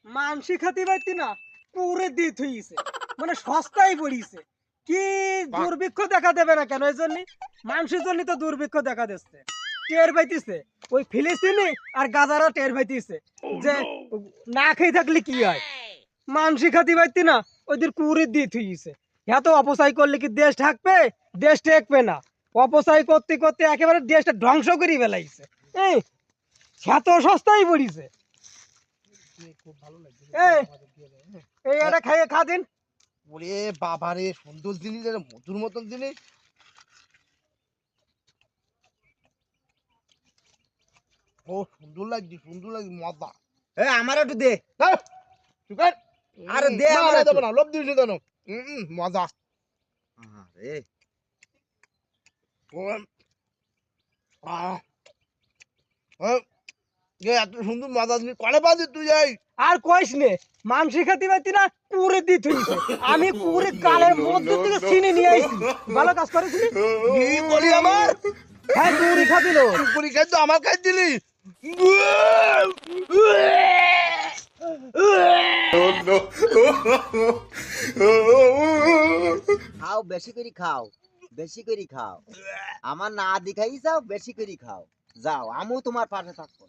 মানসি খাতি পাইতি না পুরে দিয়ে থইছে, মানে সস্তায় পড়িছে। কি দুর্ভিক্ষ দেখা দেবে না কেন? এই জন্য মানুষের জন্য তো দুর্ভিক্ষ দেখা দিচ্ছে। টের পাইতিছে ওই ফিলিস্তিনি আর গাজারা, টের পাইতিছে যে না খেয়ে থাকলে কি হয়। মানসি খাতি পাইতি না ওদের কুড়ি দিয়ে থইছে। এত অপচয় করলে কি দেশ থাকবে? দেশ টেকবে না। অপচয় করতে করতে একেবারে দেশটা ধ্বংস করে ফেলাইছে। এই এত সস্তায় পড়িছে। এই এটা খাইয়ে খা দিন। ওরে বাবা রে, সুন্দর জিনিস, মধুর মতন জিনিস। ও সুন্দর লাগছে, সুন্দর লাগছে, মজা। আমার একটু দে। আরে দে, আমার দেবো না, লোভ দিস কেন? মজা। আরে এত সুন্দর মজা জিনিস কলে পাবি তুই? যাই আর কইস নে, মানসি খাতি পাইতি না পুরে দিয়ে থইছে। আমি পুরে গালের মধ্যে থেকে চিনি নিয়ে আইছি। ভালো কাজ করেছিলি। কি বলি আমার? হ্যাঁ, পুরি খাবি লো। পরীক্ষায় তো আমার খাই দিলি। খাও, বেশি করে খাও, বেশি করে খাও। আমার না দেখাই যাও, বেশি করে খাও। যাও, আমিও তোমার পাশে থাকবো।